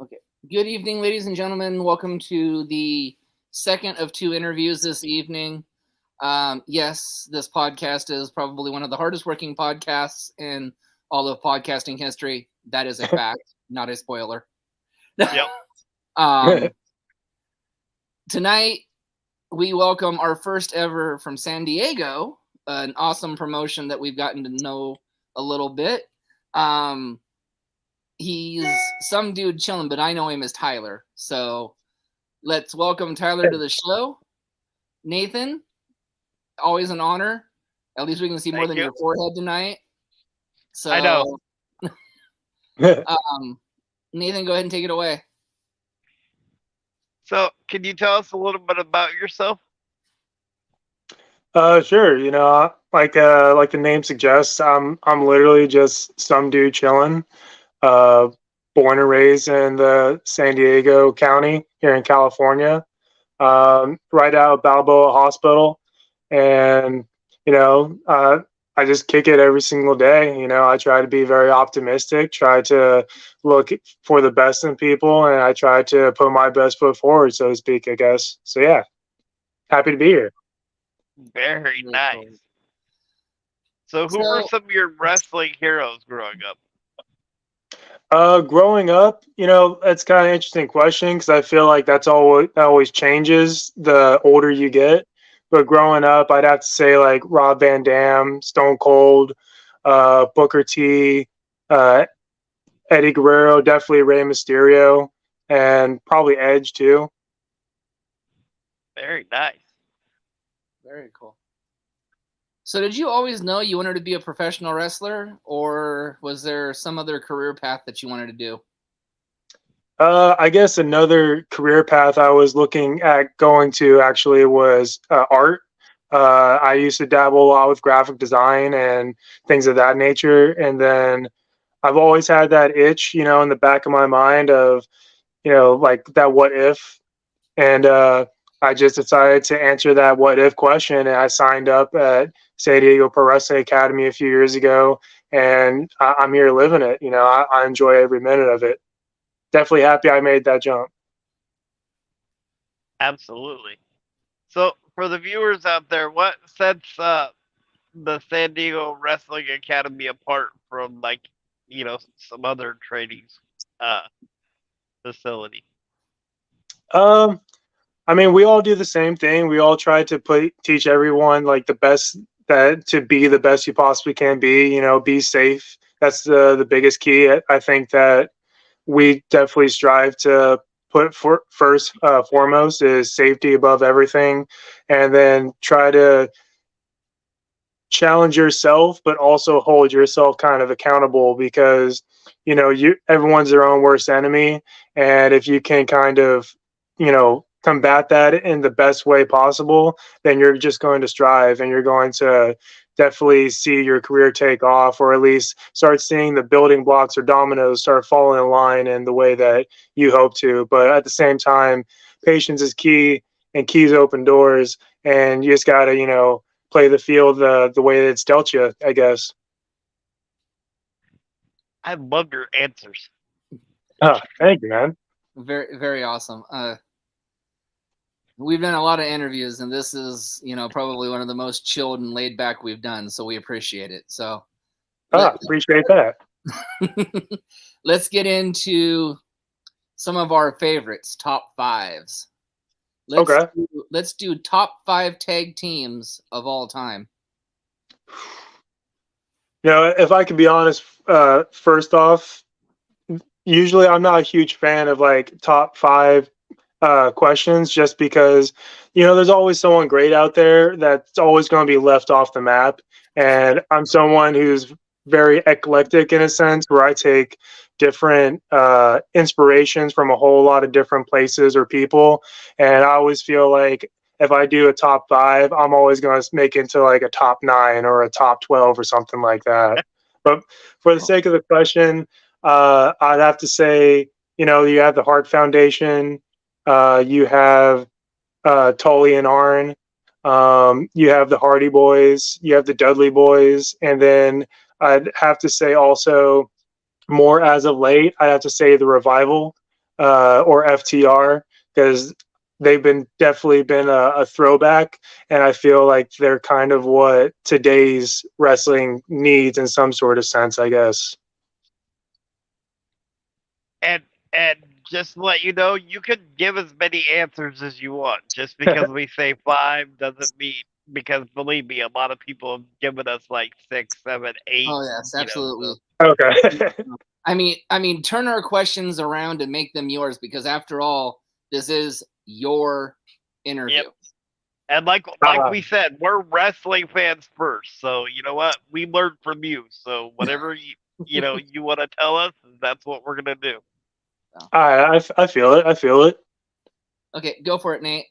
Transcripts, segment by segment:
Okay. Good evening, ladies and gentlemen. Welcome to the second of two interviews this evening. Yes, this podcast is probably one of the hardest working podcasts in all of podcasting history. That is a fact, not a spoiler. Yep. um, Tonight, we welcome our first ever from San Diego, an awesome promotion that we've gotten to know a little bit. He's some dude chilling, but I know him as Tyler. So let's welcome Tyler to the show. Nathan, always an honor. At least we can see more Thank than you. your forehead tonight. So I know. Nathan, go ahead and take it away. So, can you tell us a little bit about yourself? Sure. Like the name suggests, I'm literally just some dude chilling. Uh, Born and raised in the San Diego County here in California, right out of Balboa Hospital, and you know, uh, I just kick it every single day. I try to be very optimistic, try to look for the best in people, and I try to put my best foot forward, so to speak. I guess. So yeah, happy to be here. Very Very nice. cool. So, who were So, some of your wrestling heroes growing up? Growing up, that's kind of an interesting question because I feel like that always changes the older you get. But growing up, I'd have to say like Rob Van Dam, Stone Cold, Booker T, uh, Eddie Guerrero, definitely Rey Mysterio, and probably Edge too. Very nice. very cool. So, did you always know you wanted to be a professional wrestler, or was there some other career path that you wanted to do? I guess another career path I was looking at going to actually was art. I used to dabble a lot with graphic design and things of that nature. And then I've always had that itch, in the back of my mind of, like that what if. And I just decided to answer that what if question. And I signed up at San Diego Pro Wrestling Academy a few years ago. And I'm here living it. I enjoy every minute of it. Definitely happy I made that jump. Absolutely. So, for the viewers out there, what sets the San Diego Wrestling Academy apart from, like, some other training uh, facility? Um, I mean, we all do the same thing. We all try to teach everyone like the best that to be the best you possibly can be. Be safe. That's the biggest key. I think that we definitely strive to put first foremost is safety above everything, and then try to challenge yourself, but also hold yourself kind of accountable because you everyone's their own worst enemy, and if you can kind of combat that in the best way possible, then you're just going to strive and you're going to definitely see your career take off, or at least start seeing the building blocks or dominoes start falling in line in the way that you hope to. But at the same time, patience is key, and keys open doors, and you just gotta play the field the way that it's dealt you, I guess. I love your answers. Oh, thank you, man. Very, very awesome. We've done a lot of interviews, and this is, probably one of the most chilled and laid back we've done. So we appreciate it. So Appreciate that. let's get into some of our favorites, top fives. Okay. Let's do top 5 tag teams of all time. If I could be honest, first off, usually I'm not a huge fan of like top five questions, just because there's always someone great out there that's always going to be left off the map, and I'm someone who's very eclectic in a sense, where I take different inspirations from a whole lot of different places or people, and I always feel like if I do a top five, I'm always going to make it into like a top nine or a top 12 or something like that. But for the sake of the question, I'd have to say, you have the Hart Foundation, you have Tully and Arn, you have the Hardy Boys, you have the Dudley Boys, and then I'd have to say also, more as of late, I'd have to say the Revival. or FTR, because they've definitely been a throwback, and I feel like they're kind of what today's wrestling needs in some sort of sense, I guess. And and just to let you know, you can give as many answers as you want. Just because we say 5 doesn't mean, because believe me, a lot of people have given us like 6, 7, 8. Oh yes, absolutely. Okay. I mean, turn our questions around and make them yours, because after all, this is your interview. Yep. And like we said, we're wrestling fans first. So you know what? We learned from you. So whatever you want to tell us, that's what we're gonna do. I feel it. I feel it. Okay, go for it, Nate.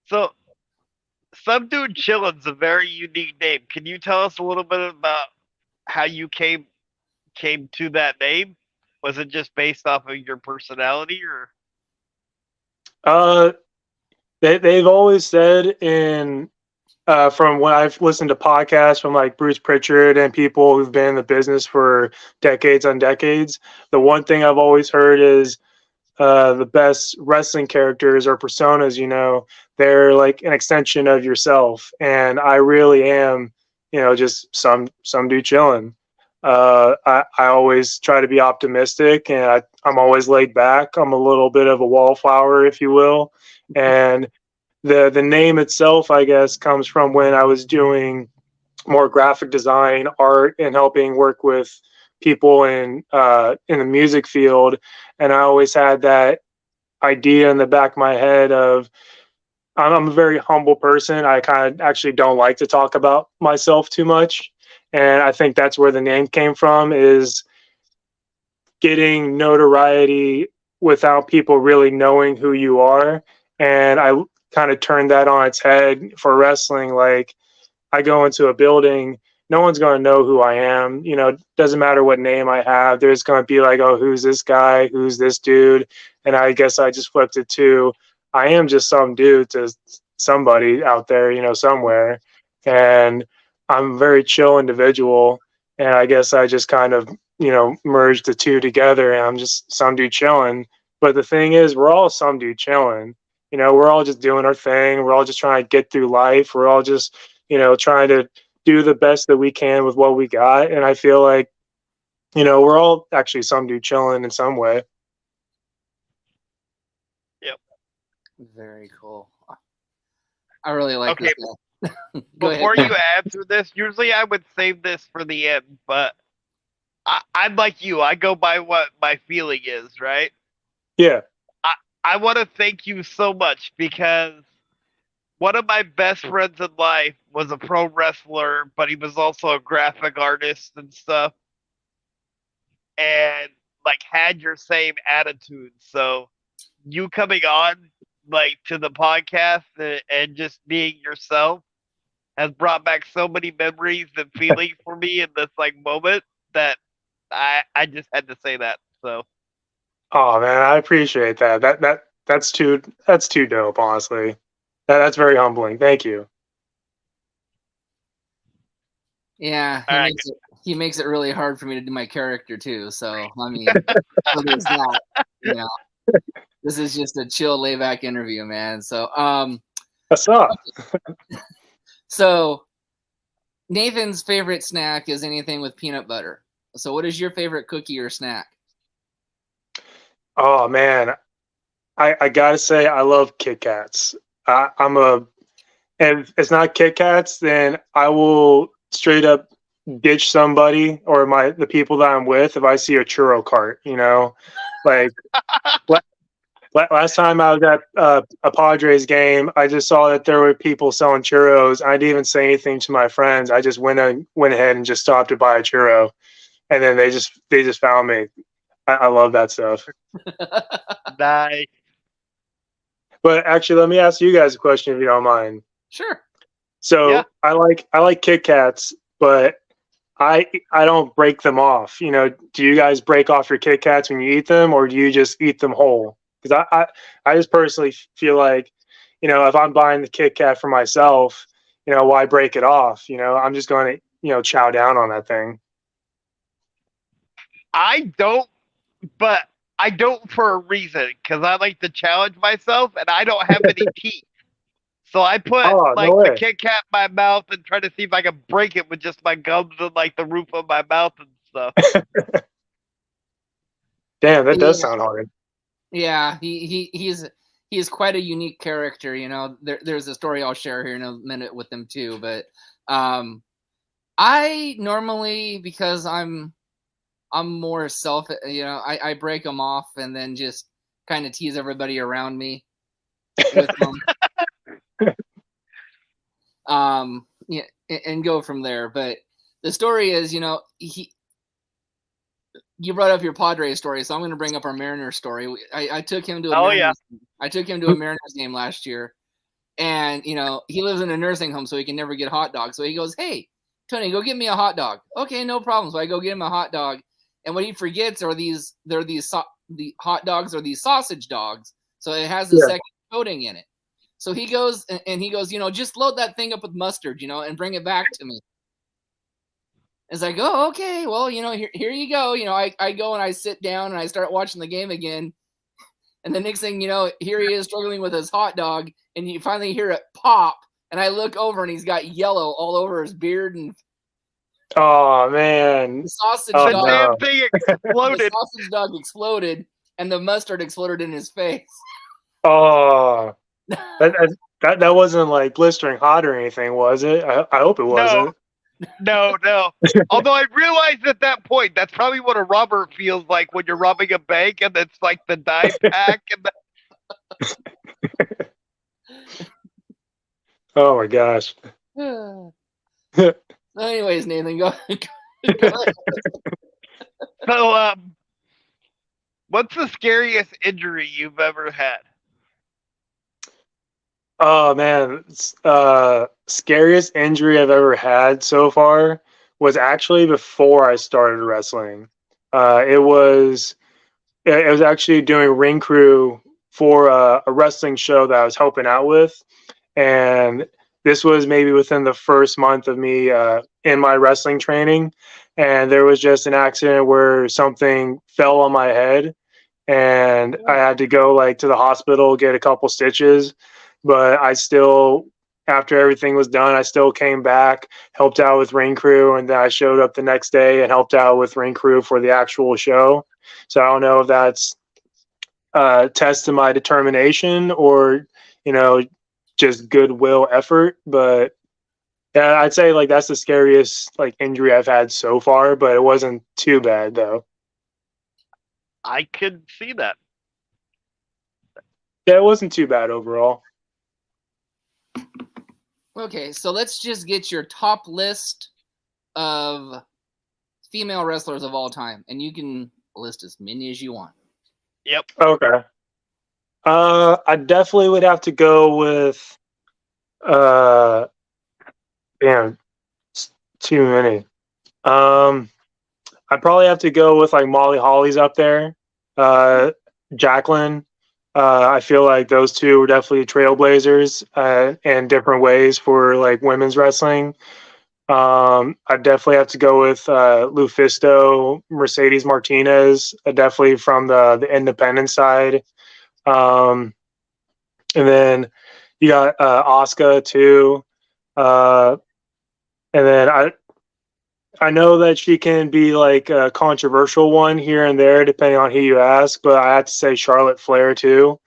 So, Some Dude Chillin's a very unique name. Can you tell us a little bit about how you came to that name? Was it just based off of your personality, or? Uh, they've always said from when I've listened to podcasts from like Bruce Pritchard and people who've been in the business for decades on decades, the one thing I've always heard is the best wrestling characters or personas, they're like an extension of yourself. And I really am, just some dude chilling. I always try to be optimistic, and I'm always laid back. I'm a little bit of a wallflower, if you will. And the name itself, I guess, comes from when I was doing more graphic design, art, and helping work with people in the music field. And I always had that idea in the back of my head of I'm a very humble person. I kind of actually don't like to talk about myself too much. And I think that's where the name came from, is getting notoriety without people really knowing who you are. And I kind of turned that on its head for wrestling. Like, I go into a building, no one's going to know who I am. Doesn't matter what name I have. There's going to be like, oh, who's this guy? Who's this dude? And I guess I just flipped it to, I am just some dude to somebody out there, somewhere. And I'm a very chill individual. And I guess I just kind of, merged the two together, and I'm just some dude chilling. But the thing is, we're all some dude chilling. We're all just doing our thing. We're all just trying to get through life. We're all just, trying to do the best that we can with what we got. And I feel like, we're all actually some dude chilling in some way. Yep. Very cool. I really like Okay. this. Before you answer this, usually I would save this for the end, but I'm like you. I go by what my feeling is, right? Yeah. I want to thank you so much, because one of my best friends in life was a pro wrestler, but he was also a graphic artist and stuff, and like had your same attitude. So you coming on like to the podcast and just being yourself has brought back so many memories and feelings for me in this like moment that I just had to say that. So Oh man, I appreciate that. That's too dope, honestly. That's very humbling. Thank you. Yeah, all right. He makes it really hard for me to do my character too. So I mean, so there's that. This is just a chill, lay back interview, man. So What's up? So Nathan's favorite snack is anything with peanut butter. So what is your favorite cookie or snack? Oh man, I gotta say I love Kit Kats. And if it's not Kit Kats, then I will straight up ditch somebody or the people that I'm with if I see a churro cart. Like last time I was at a Padres game, I just saw that there were people selling churros. I didn't even say anything to my friends. I just went ahead and just stopped to buy a churro, and then they just found me. I love that stuff. Nice. But actually, let me ask you guys a question if you don't mind. Sure. So Yeah. I like Kit Kats, but I don't break them off. Do you guys break off your Kit Kats when you eat them, or do you just eat them whole? Because I just personally feel like, if I'm buying the Kit Kat for myself, why break it off? I'm just going to, chow down on that thing. I don't, but I don't for a reason, because I like to challenge myself, and I don't have any teeth. So I put Oh, no like the way. Kit Kat in my mouth and try to see if I can break it with just my gums and like the roof of my mouth and stuff. Damn, that does Yeah. sound hard. Yeah, he's quite a unique character. You know, there's a story I'll share here in a minute with him too. But I normally, because I'm more self, you know, I break them off and then just kind of tease everybody around me with them. Yeah, and go from there. But the story is, you know, you brought up your Padres story, so I'm going to bring up our Mariners story. I took him to a I took him to a Mariners game last year, and you know he lives in a nursing home, so he can never get hot dogs. So he goes, "Hey, Tony, go get me a hot dog." Okay, no problem. So I go get him a hot dog, and what he forgets are the hot dogs are these sausage dogs, so it has a second coating in it. So he goes and he goes, you know, just load that thing up with mustard, you know, and bring it back to me. It's like, oh, okay, well, you know, here you go. You know, I go and I sit down and I start watching the game again. And the next thing you know, here he is struggling with his hot dog, and you finally hear it pop. And I look over and he's got yellow all over his beard, and Oh man, the sausage The dog. damn thing exploded. The sausage dog exploded, and the mustard exploded in his face. Oh, that wasn't like blistering hot or anything, was it? I hope it wasn't. No. Although I realized at that point that's probably what a robber feels like when you're robbing a bank and it's like the dime pack and Oh my gosh. Anyways, Nathan, go ahead. So what's the scariest injury you've ever had? Oh man, scariest injury I've ever had so far was actually before I started wrestling. It was actually doing ring crew for a wrestling show that I was helping out with, and this was maybe within the first month of me in my wrestling training, and there was just an accident where something fell on my head, and I had to go like to the hospital, get a couple stitches, but I still, after everything was done, I still came back, helped out with ring crew, and then I showed up the next day and helped out with ring crew for the actual show. So I don't know if that's a test to my determination or, you know, just goodwill effort, but yeah, I'd say like that's the scariest like injury I've had so far, but it wasn't too bad though. I could see that. Yeah, it wasn't too bad overall. Okay, so let's just get your top list of female wrestlers of all time, and you can list as many as you want. Yep. Okay. I definitely would have to go with damn, too many. I'd probably have to go with like Molly Holly's up there. Jacqueline. I feel like those two were definitely trailblazers in different ways for like women's wrestling. I'd definitely have to go with Lufisto, Mercedes Martinez, definitely from the independent side. And then you got Asuka too. And then I know that she can be like a controversial one here and there, depending on who you ask. But I have to say Charlotte Flair too.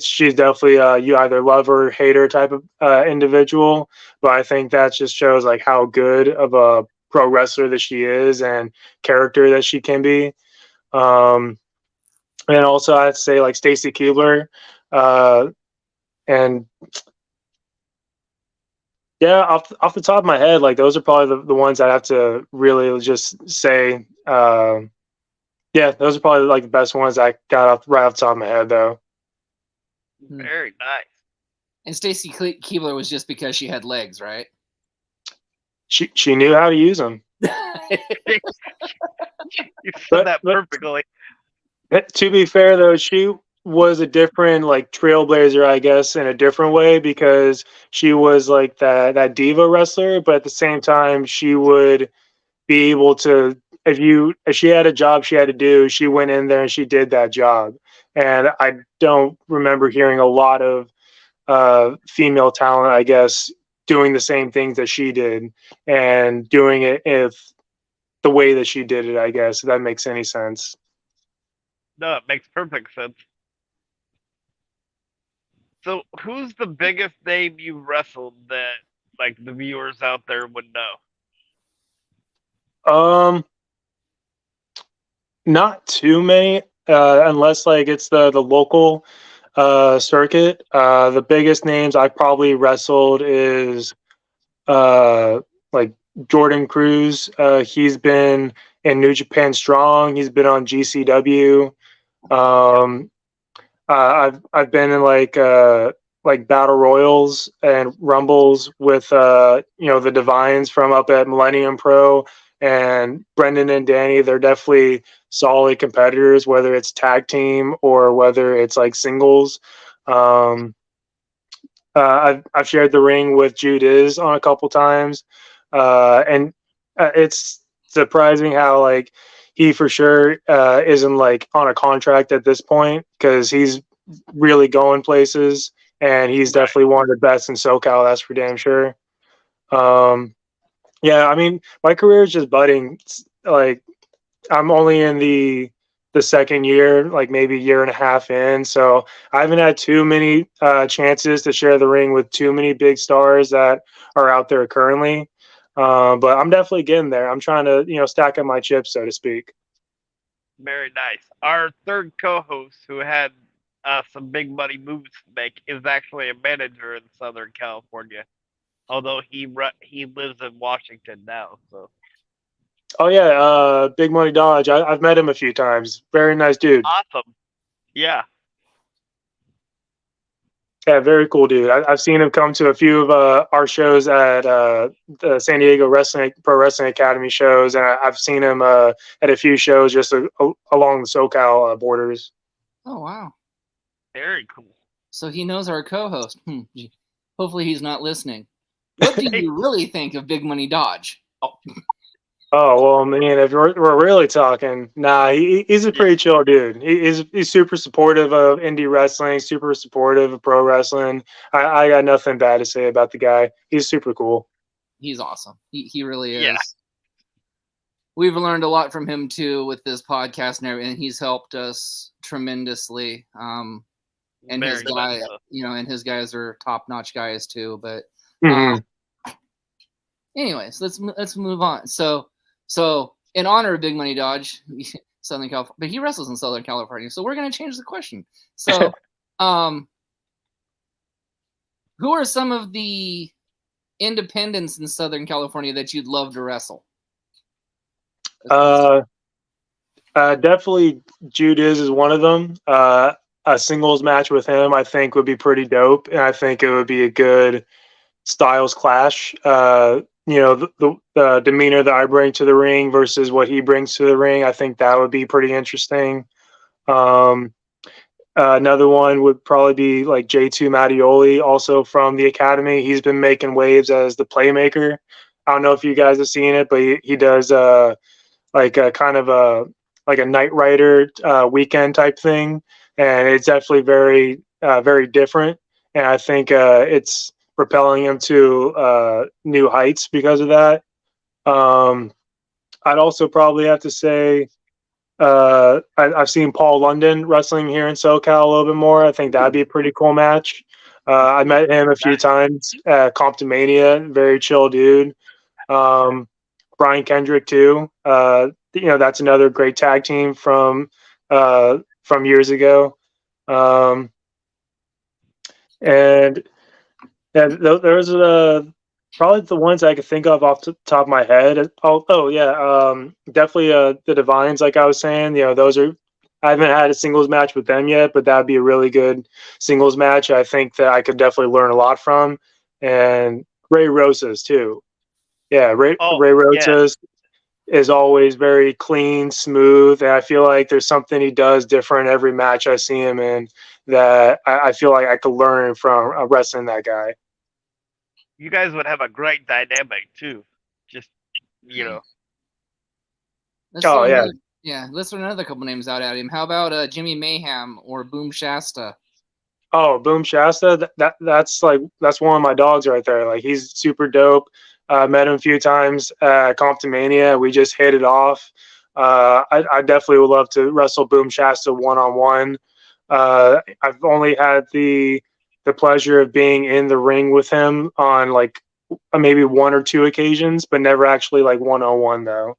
She's definitely you either love her or hate her type of individual. But I think that just shows like how good of a pro wrestler that she is and character that she can be. And also I have to say like Stacy Keibler, and yeah, off the top of my head, like those are probably the ones I have to really just say. Yeah, those are probably like the best ones I got right off the top of my head, though. Very nice. And Stacy Keibler was just because she had legs, right? She knew how to use them. You said that perfectly. To be fair, though, she was a different like trailblazer, I guess, in a different way because she was like that diva wrestler, but at the same time, she would be able to if she had a job she had to do, she went in there and she did that job. And I don't remember hearing a lot of female talent, I guess, doing the same things that she did and doing it if the way that she did it, I guess, if that makes any sense. No, it makes perfect sense. So, who's the biggest name you wrestled that like the viewers out there would know? Not too many, unless like it's the local circuit. The biggest names I probably wrestled is uh, like Jordan Cruz. He's been in New Japan Strong. He's been on GCW. Um, I've been in like battle royals and rumbles with the Divines from up at Millennium Pro, and Brendan and Danny. They're definitely solid competitors, whether it's tag team or whether it's like singles. Um, I've shared the ring with Jude Is on a couple times, and it's surprising how like he for sure isn't like on a contract at this point, because he's really going places, and he's definitely one of the best in SoCal. That's for damn sure. Yeah, I mean, my career is just budding. Like, I'm only in the second year, like maybe a year and a half in. So I haven't had too many chances to share the ring with too many big stars that are out there currently. But I'm definitely getting there. I'm trying to, stack up my chips, so to speak. Very nice. Our third co-host, who had some big money moves to make, is actually a manager in Southern California. Although he lives in Washington now, so. Oh yeah, Big Money Dodge. I've met him a few times. Very nice dude. Awesome. Yeah. Yeah, very cool dude. I've seen him come to a few of our shows at the San Diego Pro Wrestling Academy shows, and I've seen him at a few shows just along the SoCal borders. Oh wow! Very cool. So he knows our co-host. Hopefully he's not listening. What do you really think of Big Money Dodge? Oh well, man. If we're really talking, he's a pretty chill dude. He's super supportive of indie wrestling, super supportive of pro wrestling. I got nothing bad to say about the guy. He's super cool. He's awesome. He really is. Yeah. We've learned a lot from him too with this podcast and everything. He's helped us tremendously. And his guy, and his guys are top-notch guys too. But anyways, let's move on. So in honor of Big Money Dodge, Southern California, but he wrestles in Southern California. So we're going to change the question. So, who are some of the independents in Southern California that you'd love to wrestle? Definitely Jude is one of them. A singles match with him, I think, would be pretty dope, and I think it would be a good styles clash. The demeanor that I bring to the ring versus what he brings to the ring, I think that would be pretty interesting. Another one would probably be like J2 Mattioli, also from the academy. He's been making waves as the playmaker. I don't know if you guys have seen it, but he does like a kind of a Knight Rider weekend type thing, and it's definitely very different. And I think it's propelling him to new heights because of that. I'd also probably have to say I've seen Paul London wrestling here in SoCal a little bit more. I think that'd be a pretty cool match. I met him a few times at Comptomania. Very chill dude. Brian Kendrick too. That's another great tag team from years ago. And there's probably the ones I could think of off the top of my head. Definitely the Divines, like I was saying. Those are. I haven't had a singles match with them yet, but that'd be a really good singles match. I think that I could definitely learn a lot from. And Ray Rosas too. Yeah, Ray Rosas is always very clean, smooth, and I feel like there's something he does different every match I see him in that I feel like I could learn from wrestling that guy. You guys would have a great dynamic too. Just Let's throw let's throw another couple names out at him. How about Jimmy Mayhem or Boom Shasta? Oh, Boom Shasta, that's one of my dogs right there. Like, he's super dope. Met him a few times at Comptomania. We just hit it off. I definitely would love to wrestle Boom Shasta one on one. I've only had the pleasure of being in the ring with him on like maybe one or two occasions, but never actually like 1-on-1 though.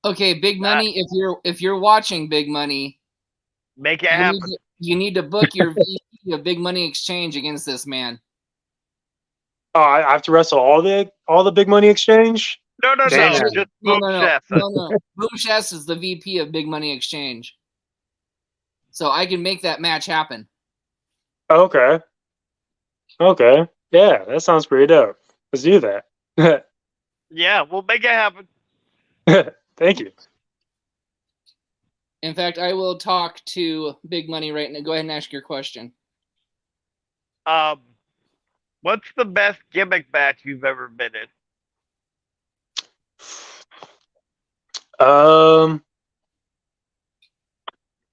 Okay, Big Money. If you're watching, Big Money, make it happen. You need to book your VP of Big Money Exchange against this man. Oh, I have to wrestle all the Big Money Exchange? No, just Boom Shasta. No. Boom Shasta is the VP of Big Money Exchange. So I can make that match happen. Okay. Yeah, that sounds pretty dope. Let's do that. Yeah, we'll make it happen. Thank you. In fact, I will talk to Big Money right now. Go ahead and ask your question. What's the best gimmick match you've ever been in? I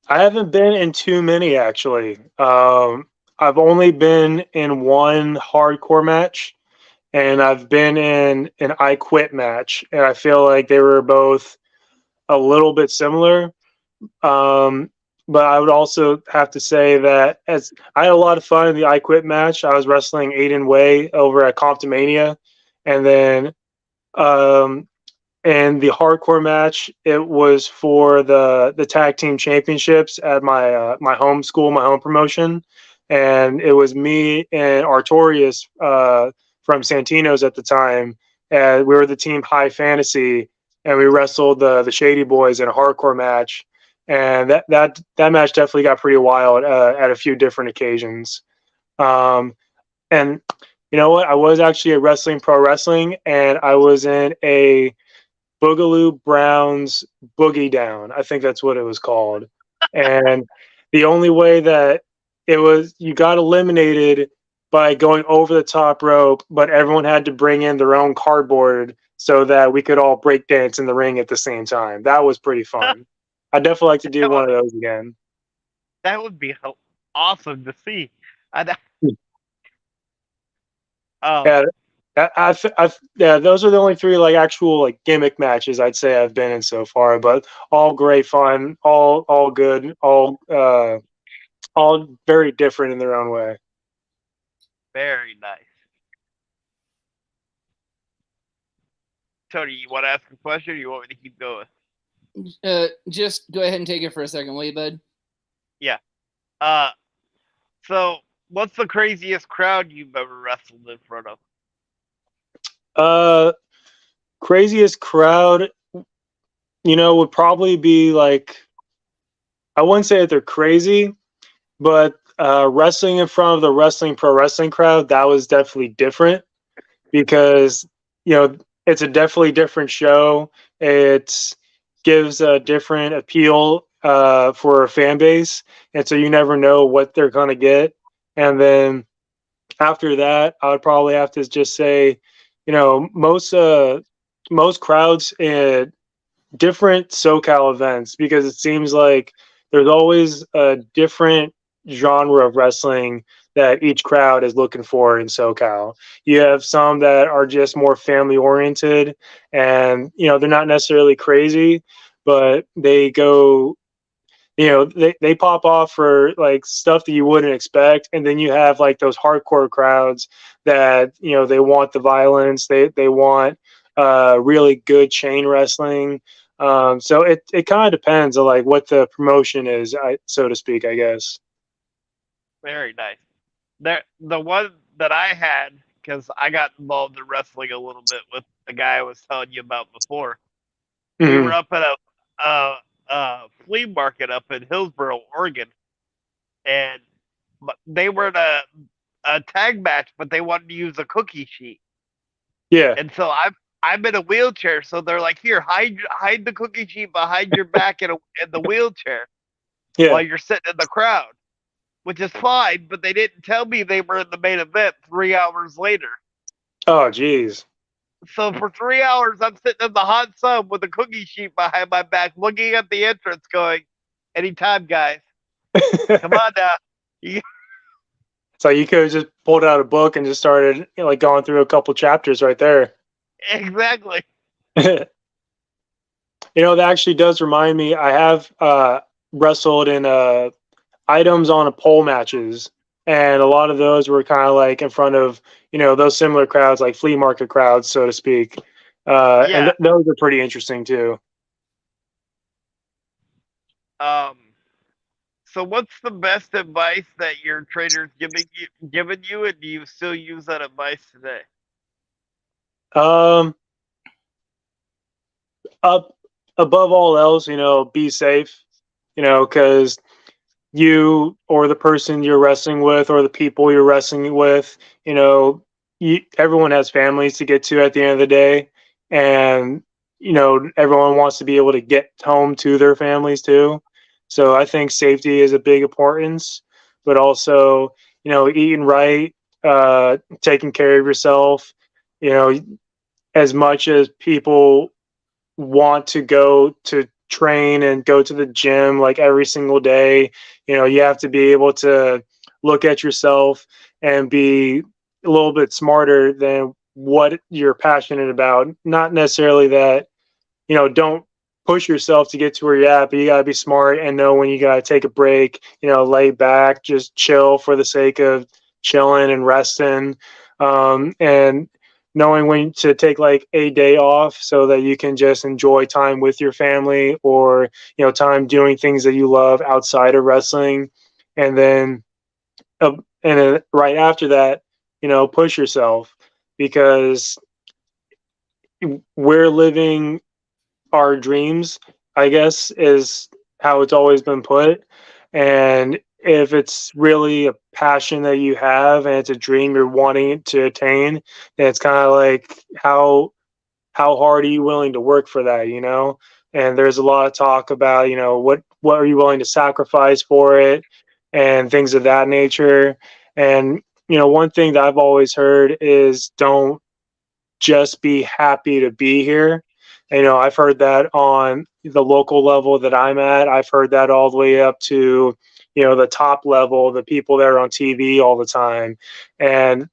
haven't been in too many actually. I've only been in one hardcore match, and I've been in an I Quit match, and I feel like they were both a little bit similar. But I would also have to say that as I had a lot of fun in the I Quit match. I was wrestling Aiden Way over at Comptomania, and then and the hardcore match, it was for the tag team championships at my my home school, my home promotion, and it was me and Artorias from Santino's at the time, and we were the team High Fantasy, and we wrestled the Shady Boys in a hardcore match, and that match definitely got pretty wild at a few different occasions. And you know what? I was actually at Wrestling Pro Wrestling, and I was in a Boogaloo Brown's Boogie Down. I think that's what it was called. And the only way that you got eliminated by going over the top rope, but everyone had to bring in their own cardboard so that we could all break dance in the ring at the same time. That was pretty fun. I'd definitely like to do one of those again. That would be awesome to see. Yeah, those are the only three like actual like gimmick matches I'd say I've been in so far, but all great fun, all good, all very different in their own way. Very nice. Tony, you want to ask a question, or you want me to keep going? Just go ahead and take it for a second, will you, bud? Yeah. So what's the craziest crowd you've ever wrestled in front of? Craziest crowd, would probably be like, I wouldn't say that they're crazy, but wrestling in front of the Wrestling Pro Wrestling crowd, that was definitely different because, it's a definitely different show. It gives a different appeal for a fan base. And so you never know what they're going to get. And then after that, I would probably have to just say, most crowds at different SoCal events, because it seems like there's always a different genre of wrestling that each crowd is looking for in SoCal. You have some that are just more family oriented, and they're not necessarily crazy, but they go, they pop off for like stuff that you wouldn't expect. And then you have like those hardcore crowds that, they want the violence. They want really good chain wrestling. So it kind of depends on like what the promotion is, so to speak, I guess. Very nice. The one that I had, because I got involved in wrestling a little bit with the guy I was telling you about before. Mm-hmm. We were up at a flea market up in Hillsboro, Oregon, and they were in a tag match, but they wanted to use a cookie sheet. Yeah. And so I'm in a wheelchair, so they're like, "Here, hide the cookie sheet behind your back in the wheelchair, while you're sitting in the crowd," which is fine. But they didn't tell me they were in the main event 3 hours later. Oh, geez. So for 3 hours, I'm sitting in the hot sun with a cookie sheet behind my back, looking at the entrance, going, "Anytime, guys, come on now." So you could have just pulled out a book and just started like going through a couple chapters right there. Exactly. That actually does remind me. I have wrestled in items on a pole matches, and a lot of those were kind of like in front of those similar crowds, like flea market crowds, so to speak. And Yeah. those are pretty interesting too. Um. So what's the best advice that your trader's given you, and do you still use that advice today? Um, up above all else, be safe. Because you or the person you're wrestling with or the people you're wrestling with, everyone has families to get to at the end of the day, and everyone wants to be able to get home to their families too. So I think safety is a big importance, but also eating right, taking care of yourself. You know, as much as people want to go to train and go to the gym like every single day, you have to be able to look at yourself and be a little bit smarter than what you're passionate about. Not necessarily that, don't push yourself to get to where you're at, but you got to be smart and know when you got to take a break, lay back, just chill for the sake of chilling and resting. And knowing when to take like a day off so that you can just enjoy time with your family or, time doing things that you love outside of wrestling. And then, right after that, push yourself because we're living our dreams, I guess, is how it's always been put. And if it's really a passion that you have and it's a dream you're wanting to attain, then it's kind of like how hard are you willing to work for that? And there's a lot of talk about, what are you willing to sacrifice for it and things of that nature. And one thing that I've always heard is don't just be happy to be here. I've heard that on the local level that I'm at. I've heard that all the way up to, the top level, the people that are on TV all the time. And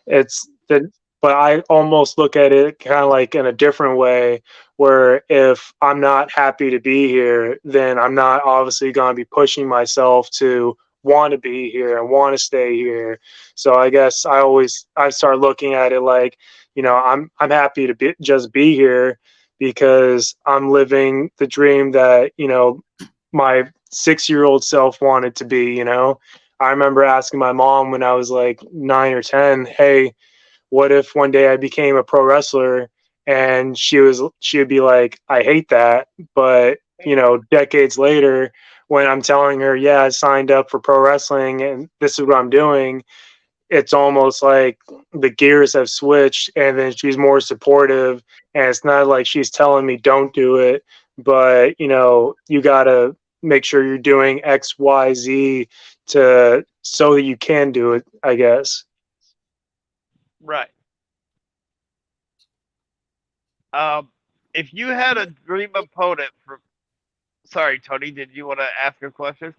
it's the, but I almost look at it kind of like in a different way where if I'm not happy to be here, then I'm not obviously going to be pushing myself to want to be here and want to stay here. So I guess I start looking at it like, I'm happy to just be here because I'm living the dream that, my 6-year-old self wanted to be. I remember asking my mom when I was like 9 or 10, hey, what if one day I became a pro wrestler? And she would be like, I hate that. But, decades later, when I'm telling her, yeah, I signed up for pro wrestling and this is what I'm doing, it's almost like the gears have switched and then she's more supportive. And it's not like she's telling me don't do it, but, you got to make sure you're doing X, Y, Z so that you can do it, I guess. Right. Um, if you had a dream opponent from, sorry, Tony, did you want to ask a question?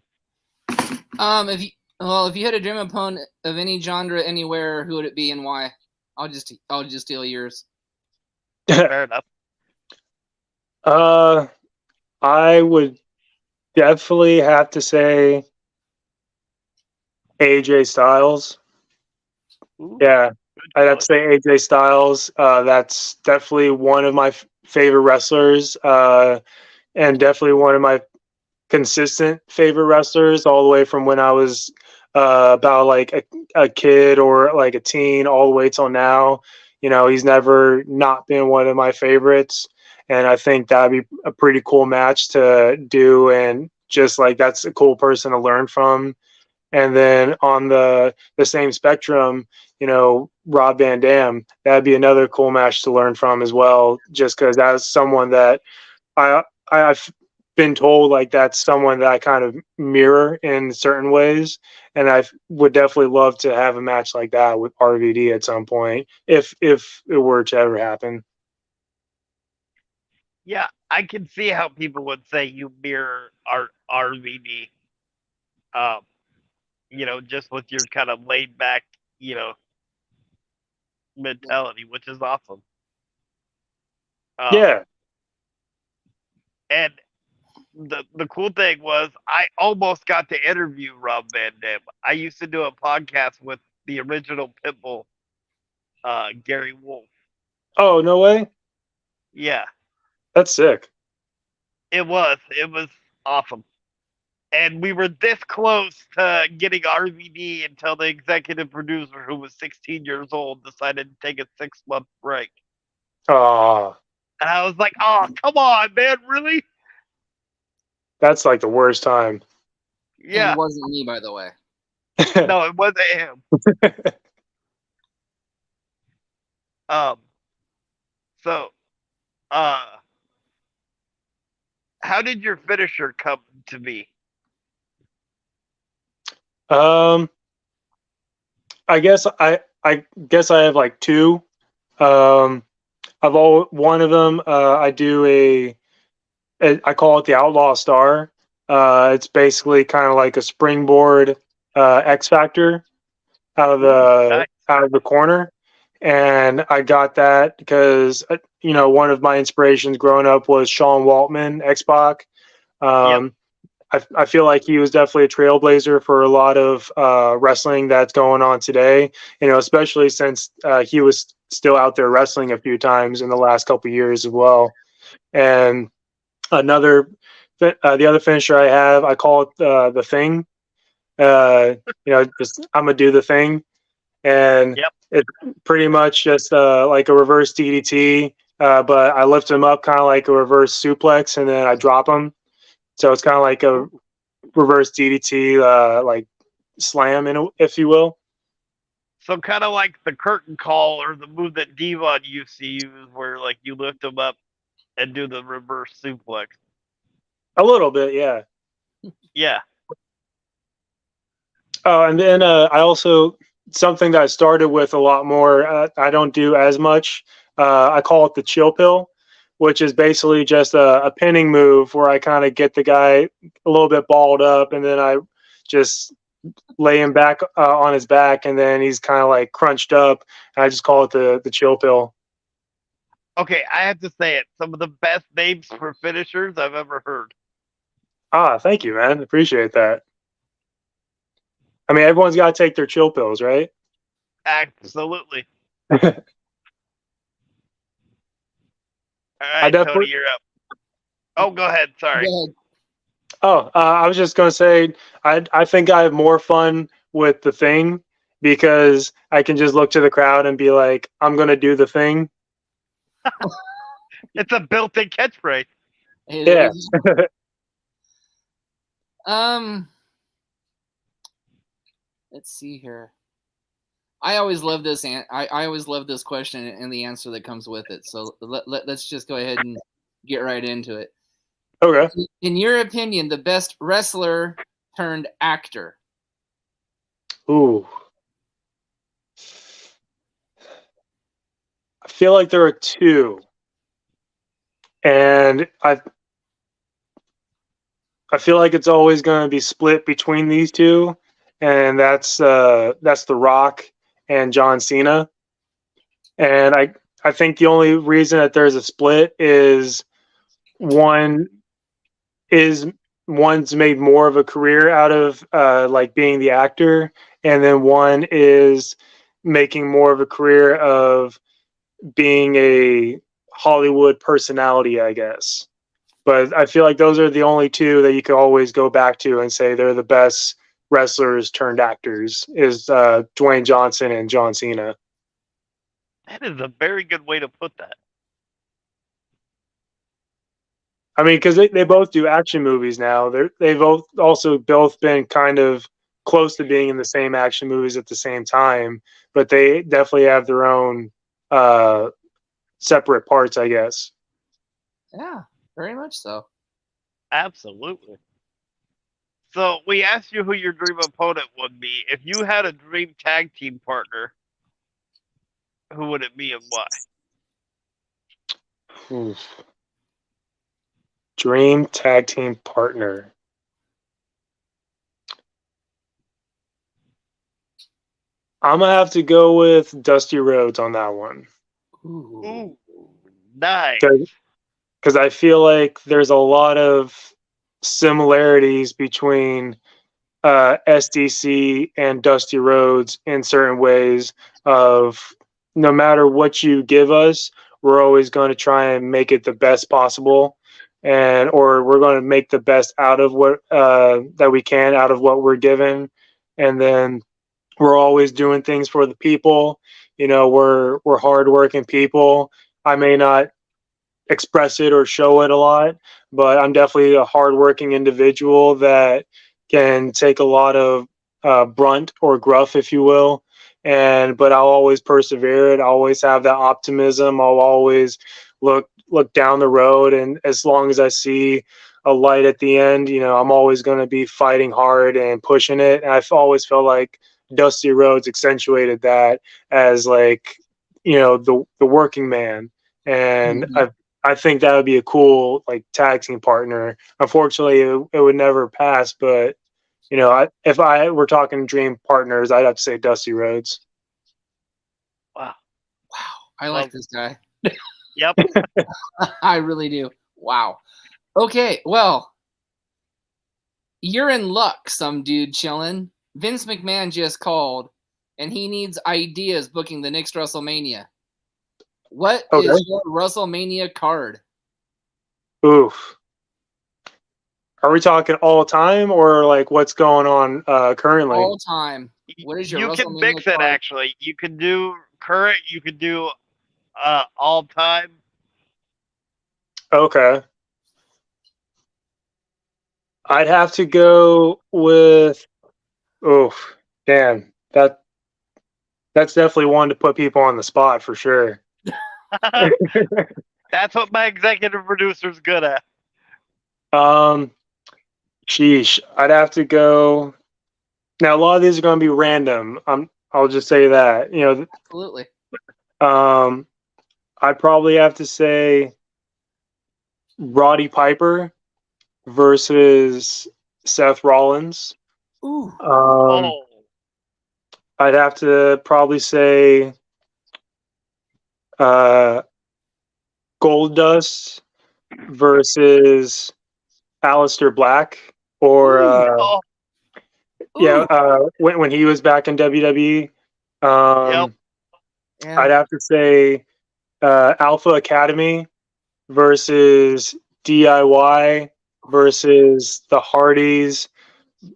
If you had a dream opponent of any genre anywhere, who would it be and why? I'll just steal yours. Fair enough. I would definitely have to say AJ Styles. Ooh, Yeah, I'd have to choice. say AJ Styles. That's definitely one of my favorite wrestlers, and definitely one of my consistent favorite wrestlers all the way from when I was about like a kid or like a teen all the way till now. He's never not been one of my favorites. And I think that'd be a pretty cool match to do. And just like that's a cool person to learn from. And then on the same spectrum, Rob Van Dam, that'd be another cool match to learn from as well, just because that's someone that I been told like that's someone that I kind of mirror in certain ways, and I would definitely love to have a match like that with RVD at some point if it were to ever happen. Yeah, I can see how people would say you mirror our RVD. Um, just with your kind of laid back, mentality, which is awesome. Um, Yeah. and the cool thing was I almost got to interview Rob Van Dam. I used to do a podcast with the original Pitbull, Gary Wolf. Oh, no way. Yeah, That's sick. it was. It was awesome. And we were this close to getting RVD until the executive producer, who was 16 years old, decided to take a 6-month break. Ah, And I was like, oh, come on, man, really? that's like the worst time. And Yeah. it wasn't me, by the way. No, it wasn't him. Um, so, uh, how did your finisher come to be? um, I guess I guess I have like two. Um, one of them. I do I call it the Outlaw Star. It's basically kind of like a springboard X Factor Nice. out of the corner, and I got that because one of my inspirations growing up was Sean Waltman, X Pac. Yep. I feel like he was definitely a trailblazer for a lot of wrestling that's going on today. Especially since he was still out there wrestling a few times in the last couple of years as well. And another, the other finisher I have, I call it the Thing. Just I'm gonna do the thing, and Yep. it's pretty much just like a reverse DDT. But I lift him up kind of like a reverse suplex, and then I drop him. So it's kind of like a reverse DDT, like slam, if you will. So kind of like the curtain call or the move that Devon used to use, where like you lift them up and do the reverse suplex. A little bit, yeah. Yeah. Oh, and then I also something that I started with a lot more. I don't do as much. I call it the chill pill, which is basically just a pinning move where I kind of get the guy a little bit balled up, and then I just lay him back on his back, and then he's kind of like crunched up. And I just call it the chill pill. Okay, I have to say it. Some of the best names for finishers I've ever heard. Ah, thank you, man. Appreciate that. I mean, everyone's got to take their chill pills, right? Absolutely. I All right, definitely. Tony, you're up. Oh, go ahead. Sorry. Go ahead. Oh, I was just gonna say, I think I have more fun with the Thing because I can just look to the crowd and be like, I'm gonna do the thing. It's a built-in catchphrase. It Yeah. is. Let's see here. I always love this. I always love this question and the answer that comes with it. So let's just go ahead and get right into it. Okay. In your opinion, the best wrestler turned actor? Ooh. I feel like there are two, and I feel like it's always going to be split between these two, and that's The Rock and John Cena. And I think the only reason that there's a split is one is one's made more of a career out of like being the actor, and then one is making more of a career of being a Hollywood personality, I guess. But I feel like those are the only two that you could always go back to and say they're the best wrestlers turned actors is Dwayne Johnson and John Cena. That is a very good way to put that. I mean, because they both do action movies now. They've also both been kind of close to being in the same action movies at the same time, but they definitely have their own separate parts, I guess. Yeah, very much so. Absolutely. So we asked you who your dream opponent would be. If you had a dream tag team partner, who would it be and why? Oof. Dream tag team partner. I'm gonna have to go with Dusty Rhodes on that one. Ooh. Ooh, nice. Because I feel like there's a lot of similarities between SDC and Dusty Rhodes in certain ways. Of no matter what you give us, we're always going to try and make it the best possible, and or we're going to make the best out of what that we can out of what we're given, and then we're always doing things for the people. You know, we're hardworking people. I may not express it or show it a lot, but I'm definitely a hardworking individual that can take a lot of brunt or gruff, if you will. And but I'll always persevere it. I always have that optimism. I'll always look down the road, and as long as I see a light at the end, you know, I'm always going to be fighting hard and pushing it. And I've always felt like Dusty Rhodes accentuated that as like, you know, the working man. And Mhm. I think that would be a cool like tag team partner. Unfortunately, it would never pass. But you know, if I were talking dream partners, I'd have to say Dusty Rhodes. Wow. Wow. I like this guy. Yep. I really do. Wow. Okay. Well, you're in luck, some dude chilling. Vince McMahon just called, and he needs ideas booking the next WrestleMania. What Okay. is your WrestleMania card? Oof. Are we talking all time or like what's going on currently? All time. What is your You can WrestleMania mix it card? actually. You can do current. You can do all time. Okay. I'd have to go with oof. Damn. That's definitely one to put people on the spot for sure. That's what my executive producer's good at. um Sheesh. I'd have to go. Now a lot of these are going to be random. I'll just say that. You Absolutely. know, I'd probably have to say Roddy Piper versus Seth Rollins. Ooh. Oh, I'd have to probably say uh, Goldust versus Aleister Black, or oh, yeah, Ooh. when he was back in WWE. yep. Yeah. I'd have to say Alpha Academy versus DIY versus the Hardys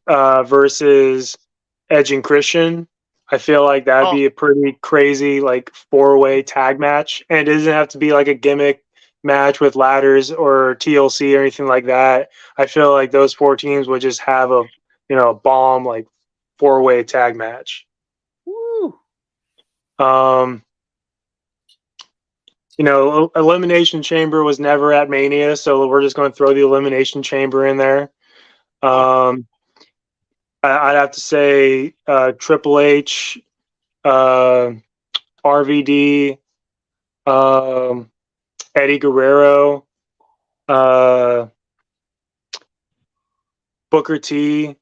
versus Edge and Christian. I feel like that'd Oh, be a pretty crazy like 4-way tag match, and it doesn't have to be like a gimmick match with ladders or TLC or anything like that. I feel like those four teams would just have a bomb like 4-way tag match. Woo. Um, Elimination Chamber was never at Mania, so we're just going to throw the Elimination Chamber in there. Um, I'd have to say Triple H, RVD, Eddie Guerrero, uh, Booker T,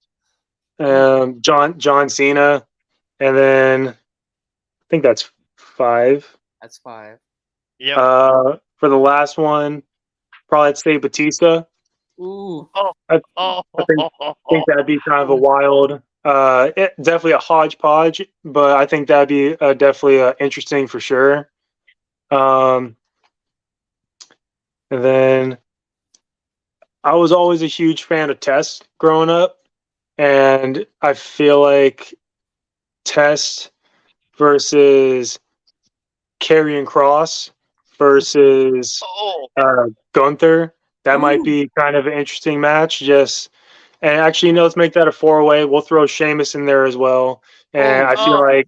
John Cena, and then I think that's 5. That's 5. yep. For the last one, probably I'd say Batista. Ooh. Oh, I, oh, I think that'd be kind of a wild, definitely a hodgepodge, but I think that'd be definitely interesting for sure. And then I was always a huge fan of Test growing up, and I feel like Test versus Karrion Cross versus oh, Gunther. That might Ooh. be kind of an interesting match. And actually, let's make that a 4-way. We'll throw Sheamus in there as well. And Oh, I feel oh. like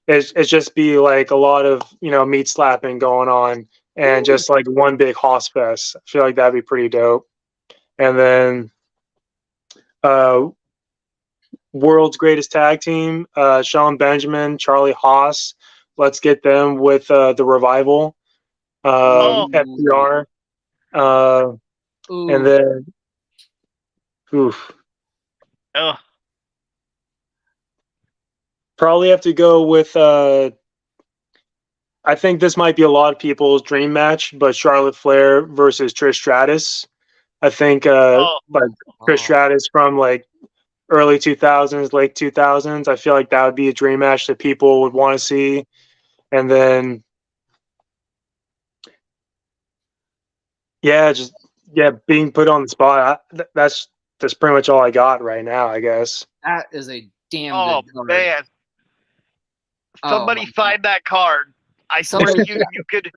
it's just be like a lot of meat slapping going on, and Ooh. just like one big hoss fest. I feel like that'd be pretty dope. And then world's greatest tag team, Sean Benjamin, Charlie Haas. Let's get them with the Revival, FTR. And then, oof. Oh. Probably have to go with I think this might be a lot of people's dream match, but Charlotte Flair versus Trish Stratus. I think like Trish Stratus from like early 2000s, late 2000s. I feel like that would be a dream match that people would want to see. And then being put on the spot. That's pretty much all I got right now, I guess. That is a damn good card. Man. Somebody signed that card. I think you could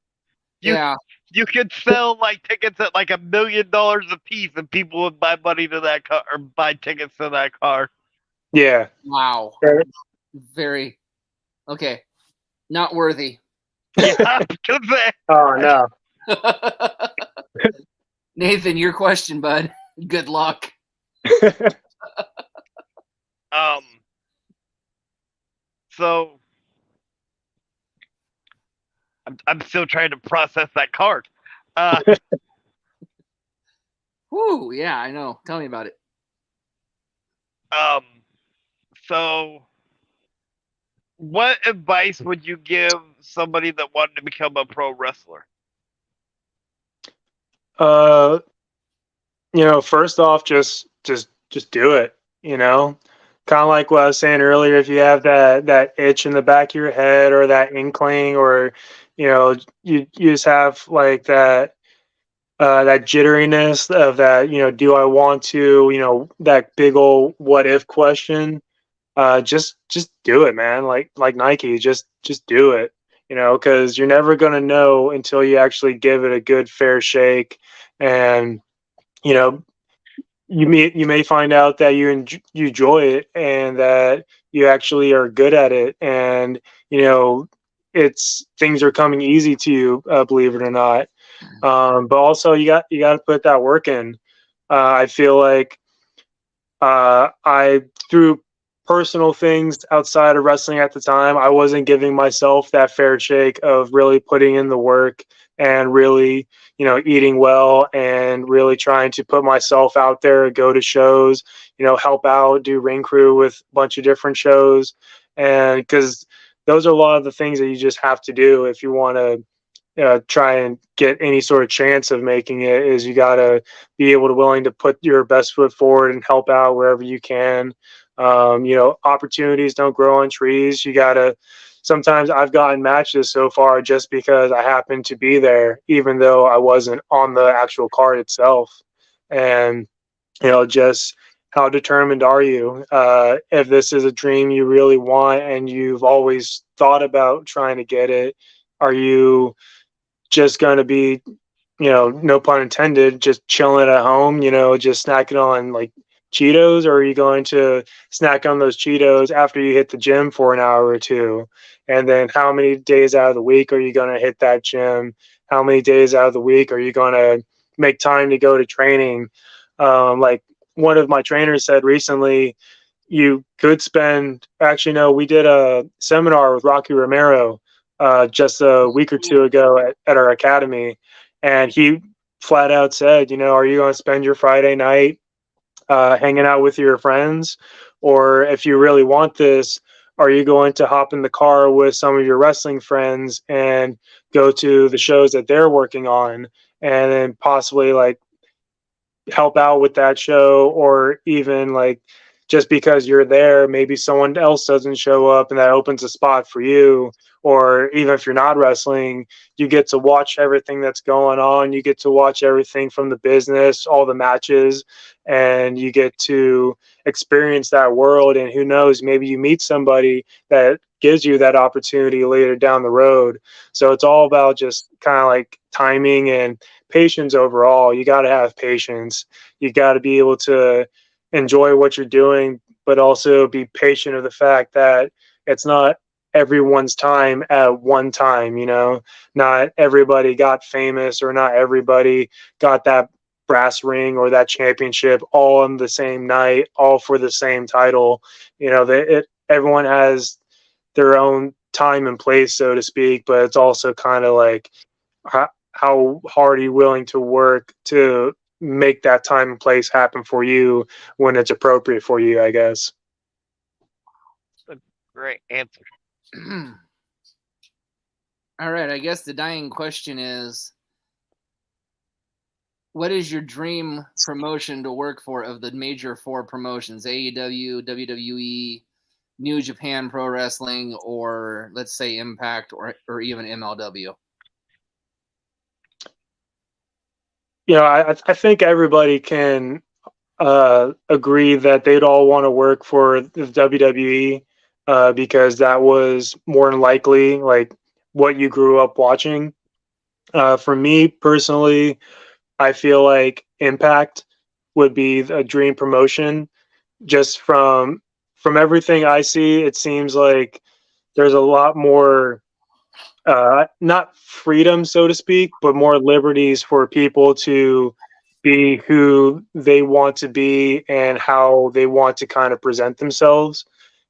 you could sell like tickets at like $1 million a piece, and people would buy money to that car or buy tickets to that car. Yeah. Wow. Very okay. Not worthy. Yeah. Oh no. Nathan, your question, bud. Good luck. So I'm still trying to process that card. Whoo, yeah, I know. Tell me about it. So what advice would you give somebody that wanted to become a pro wrestler? First off, just do it, kind of like what I was saying earlier. If you have that itch in the back of your head, or that inkling, or you just have like that jitteriness of that, do I want to, that big old what if question. Just do it, man. Like Nike, just do it, because you're never going to know until you actually give it a good fair shake. And you may find out that you enjoy it, and that you actually are good at it, and it's things are coming easy to you, believe it or not. But also you got to put that work in. I feel like I through personal things outside of wrestling at the time, I wasn't giving myself that fair shake of really putting in the work, and really, eating well, and really trying to put myself out there, go to shows, help out, do ring crew with a bunch of different shows. And because those are a lot of the things that you just have to do if you want to try and get any sort of chance of making it, is you got to be able to willing to put your best foot forward and help out wherever you can. Opportunities don't grow on trees. You got to, sometimes I've gotten matches so far just because I happened to be there, even though I wasn't on the actual card itself. And, just how determined are you? If this is a dream you really want and you've always thought about trying to get it, are you just going to be, no pun intended, just chilling at home, just snacking on like Cheetos? Or are you going to snack on those Cheetos after you hit the gym for an hour or two? And then how many days out of the week are you going to hit that gym? How many days out of the week are you going to make time to go to training? Like one of my trainers said recently, you could spend, actually, no, we did a seminar with Rocky Romero just a week or two ago at our academy. And he flat out said, are you going to spend your Friday night hanging out with your friends? Or if you really want this, are you going to hop in the car with some of your wrestling friends and go to the shows that they're working on, and then possibly like help out with that show? Or even like, just because you're there, maybe someone else doesn't show up and that opens a spot for you. Or even if you're not wrestling, you get to watch everything that's going on. You get to watch everything from the business, all the matches, and you get to experience that world. And who knows, maybe you meet somebody that gives you that opportunity later down the road. So it's all about just kind of like timing and patience overall. You got to have patience. You got to be able to enjoy what you're doing, but also be patient of the fact that it's not everyone's time at one time. Not everybody got famous, or not everybody got that brass ring or that championship all on the same night, all for the same title. Everyone has their own time and place, so to speak, but it's also kind of like how hard are you willing to work to make that time and place happen for you when it's appropriate for you, I guess. A great answer. All right, I guess the dying question is, what is your dream promotion to work for of the major 4 promotions, AEW, WWE, New Japan Pro Wrestling, or let's say Impact, or even MLW? I think everybody can agree that they'd all want to work for the WWE because that was more than likely like what you grew up watching. For me personally, I feel like Impact would be a dream promotion. Just from everything I see, it seems like there's a lot more not freedom, so to speak, but more liberties for people to be who they want to be and how they want to kind of present themselves.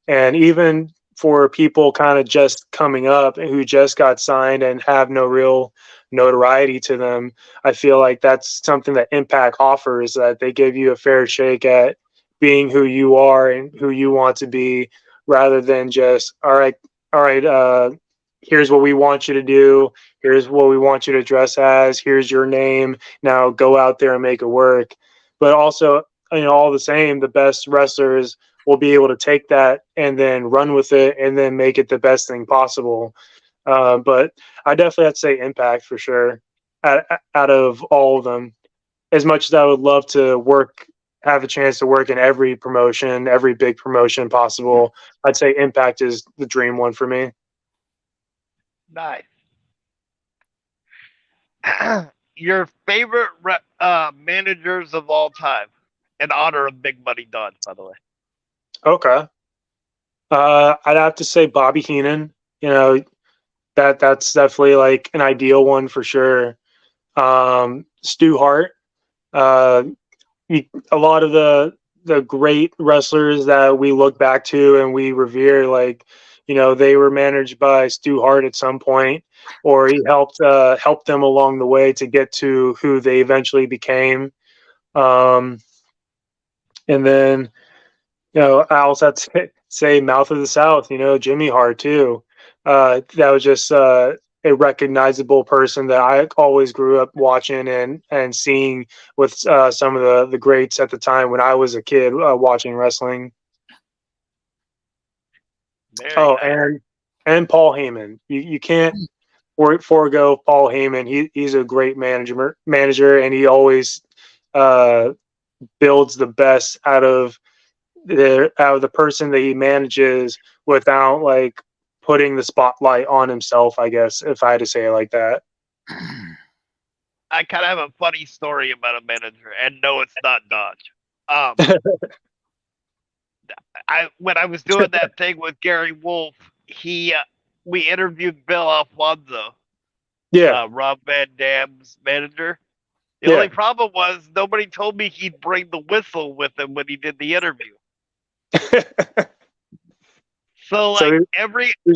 And even for people kind of just coming up who just got signed and have no real notoriety to them, I feel like that's something that Impact offers, that they give you a fair shake at being who you are and who you want to be, rather than just, all right, here's what we want you to do. Here's what we want you to dress as. Here's your name. Now go out there and make it work. But also, all the same, the best wrestlers will be able to take that and then run with it and then make it the best thing possible. But I definitely have to say Impact for sure. Out of all of them, as much as I would love to have a chance to work in every promotion, every big promotion possible, I'd say Impact is the dream one for me. Nice. Your favorite managers of all time, in honor of Big Money Don, by the way. Okay. I'd have to say Bobby Heenan. That's definitely like an ideal one for sure. Stu Hart. Uh, a lot of the great wrestlers that we look back to and we revere, like they were managed by Stu Hart at some point, or he helped them along the way to get to who they eventually became. And then I also have to say Mouth of the South. Jimmy Hart too. That was just a recognizable person that I always grew up watching and seeing with some of the greats at the time when I was a kid watching wrestling. Very And Paul Heyman. You can't forego Paul Heyman. He's a great manager, and he always builds the best out of the person that he manages without like putting the spotlight on himself, I guess, if I had to say it like that. I kind of have a funny story about a manager, and no, it's not Dodge. When I was doing that thing with Gary Wolf, we interviewed Bill Alfonso, Rob Van Dam's manager. The only problem was nobody told me he'd bring the whistle with him when he did the interview. So like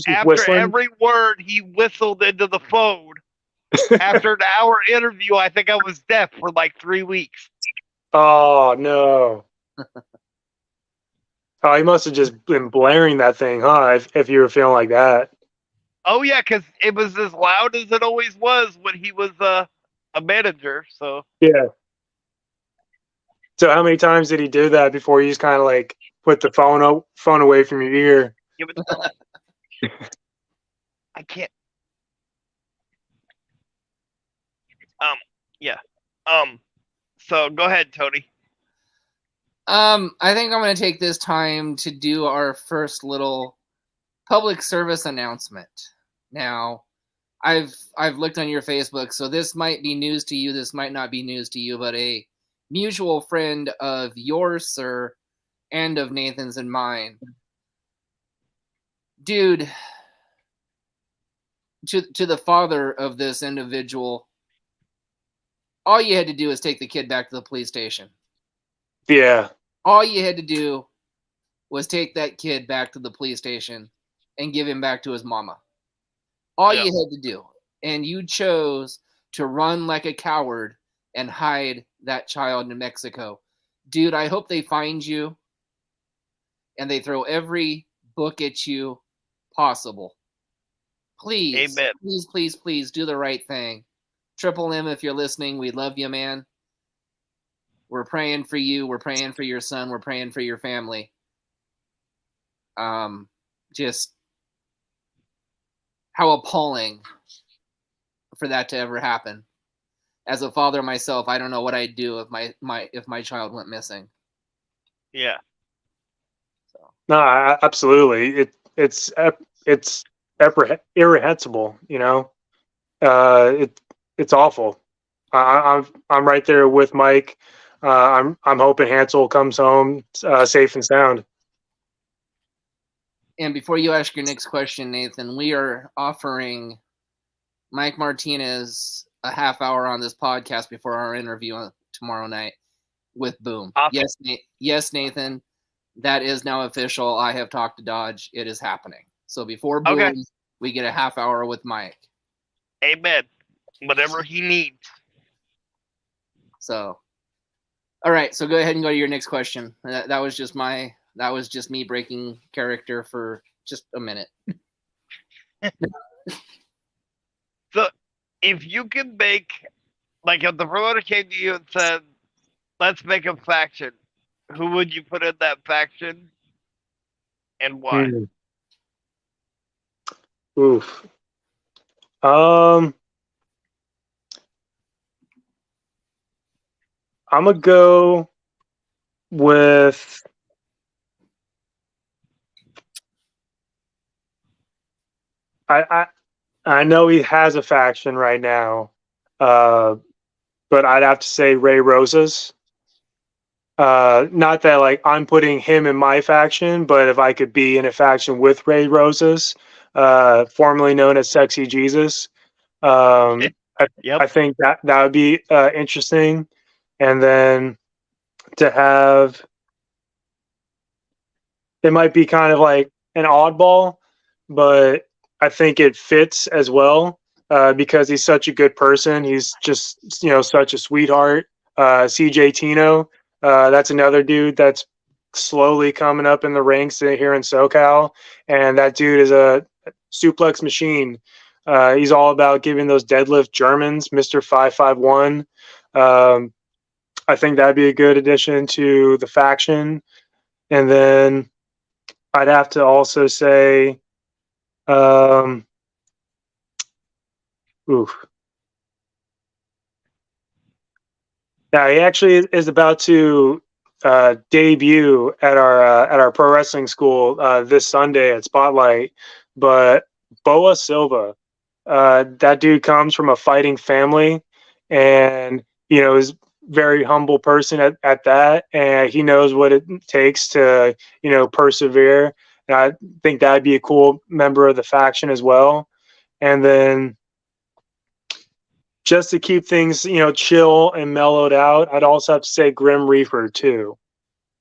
after every word he whistled into the phone. After an hour interview, I think I was deaf for like 3 weeks. Oh no. Oh, he must have just been blaring that thing, huh? If you were feeling like that. Oh yeah, because it was as loud as it always was when he was a manager. So yeah. So how many times did he do that before you just kind of like put the phone away from your ear? I can't. Yeah. So go ahead, Tony. I think I'm going to take this time to do our first little public service announcement. Now, I've looked on your Facebook, so this might be news to you. This might not be news to you, but a mutual friend of yours, sir, and of Nathan's and mine, dude, to the father of this individual, all you had to do was take the kid back to the police station. Yeah. All you had to do was take that kid back to the police station and give him back to his mama. All you had to do. And you chose to run like a coward and hide that child in Mexico. Dude, I hope they find you and they throw every book at you possible. Please, Amen. please, please, please do the right thing. Triple M, if you're listening, we love you, man. We're praying for you. We're praying for your son. We're praying for your family. Just how appalling for that to ever happen. As a father myself, I don't know what I'd do if my child went missing. Yeah. So. No, absolutely. It's irreprehensible. You know, it's awful. I'm right there with Mike. I'm hoping Hansel comes home safe and sound. And before you ask your next question, Nathan, we are offering Mike Martinez a half hour on this podcast before our interview tomorrow night with Boom. Awesome. Yes, Nathan, that is now official. I have talked to Dodge. It is happening. So before Boom, we get a half hour with Mike. Amen. Whatever he needs. So, all right. So go ahead and go to your next question. That was just me breaking character for just a minute. So, if you could make, like, if the promoter came to you and said, "Let's make a faction," who would you put in that faction, and why? Oof. I'm gonna go with I know he has a faction right now, but I'd have to say Ray Rosas. Not that like I'm putting him in my faction, but if I could be in a faction with Ray Rosas, formerly known as Sexy Jesus, I think that would be interesting. And then to have, it might be kind of like an oddball, but I think it fits as well because he's such a good person. He's just, such a sweetheart. CJ Tino, that's another dude that's slowly coming up in the ranks here in SoCal. And that dude is a suplex machine. He's all about giving those deadlift Germans, Mr. 551. I think that'd be a good addition to the faction. And then I'd have to also say, Now he actually is about to debut at our pro wrestling school this Sunday at Spotlight. But Boa Silva, that dude comes from a fighting family, and is very humble person at that, and he knows what it takes to persevere. And I think that'd be a cool member of the faction as well. And then just to keep things, chill and mellowed out, I'd also have to say Grim Reaper too.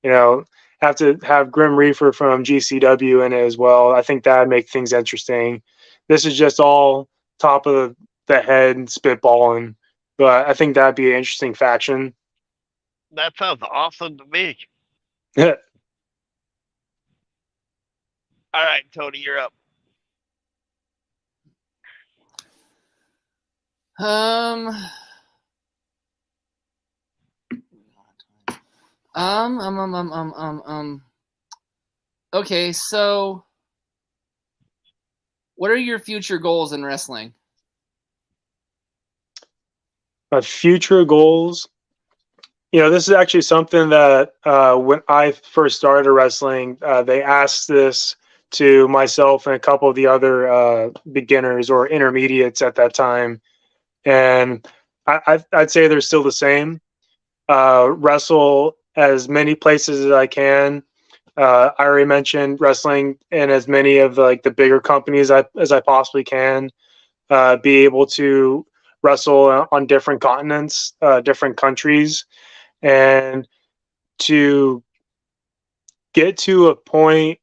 Have to have Grim Reaper from GCW in it as well. I think that'd make things interesting. This is just all top of the head spitballing, but I think that'd be an interesting faction. That sounds awesome to me. Yeah. All right, Tony, you're up. Okay, so what are your future goals in wrestling? My future goals, this is actually something that when I first started wrestling, they asked this to myself and a couple of the other beginners or intermediates at that time. And I'd say they're still the same. Wrestle as many places as I can. I already mentioned wrestling in as many of the bigger companies as I possibly can. Be able to wrestle on different continents, different countries, and to get to a point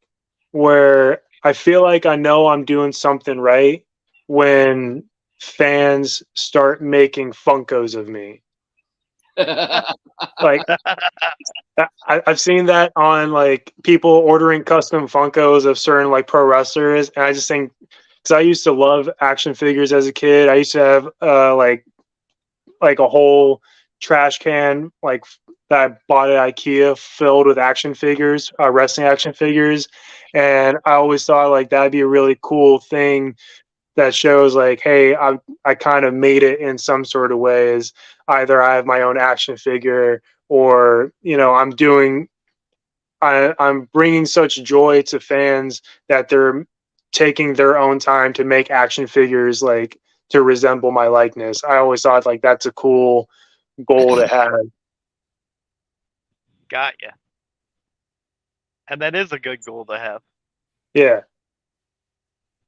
where I feel like I know I'm doing something right when fans start making Funkos of me. Like I've seen that on like people ordering custom Funkos of certain like pro wrestlers, and I just think because I used to love action figures as a kid, I used to have like a whole trash can like that I bought at IKEA filled with action figures, wrestling action figures, and I always thought like that'd be a really cool thing that shows like, hey, I kind of made it in some sort of ways. Either I have my own action figure, or I'm bringing such joy to fans that they're taking their own time to make action figures like to resemble my likeness. I always thought like that's a cool goal to have. Got ya. And that is a good goal to have. Yeah.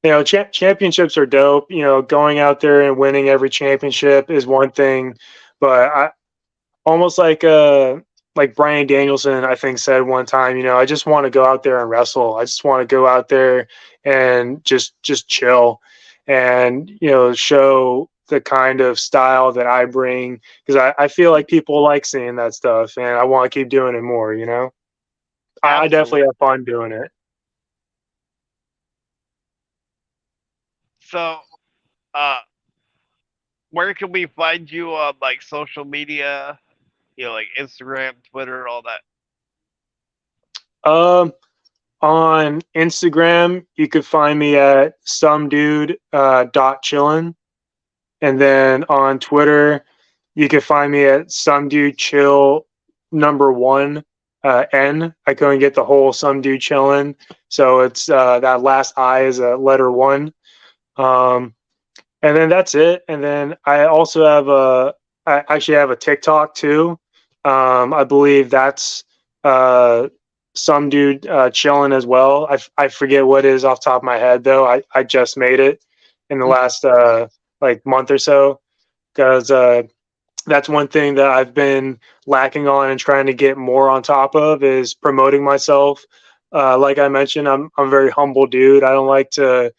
Championships are dope. Going out there and winning every championship is one thing, but I almost like Brian Danielson, I think, said one time, I just want to go out there and wrestle. I just want to go out there and just chill and show the kind of style that I bring, because I feel like people like seeing that stuff, and I want to keep doing it more. I definitely have fun doing it. So, where can we find you on like social media? Like Instagram, Twitter, all that. On Instagram, you could find me at somedude.chillin'. And then on Twitter, you can find me at somedudechill #1 N. I couldn't get the whole somedude chillin', so it's that last I is a letter 1. And then that's it. And then I also I actually have a TikTok too. I believe that's some dude chilling as well. I forget what it is off the top of my head though. I just made it in the last like month or so, because that's one thing that I've been lacking on and trying to get more on top of is promoting myself. Like I mentioned, I'm a very humble dude. I don't like to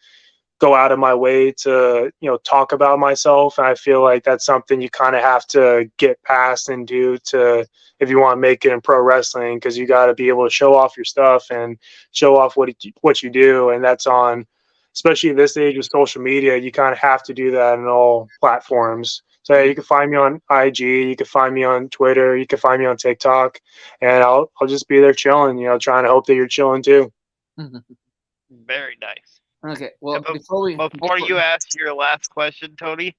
go out of my way to talk about myself, and I feel like that's something you kind of have to get past and do to if you want to make it in pro wrestling, because you got to be able to show off your stuff and show off what you do, and that's on, especially this age with social media, you kind of have to do that in all platforms. So yeah, you can find me on IG, you can find me on Twitter, you can find me on TikTok, and I'll just be there chilling, trying to hope that you're chilling too. Very nice. Okay, well, before you ask your last question, Tony,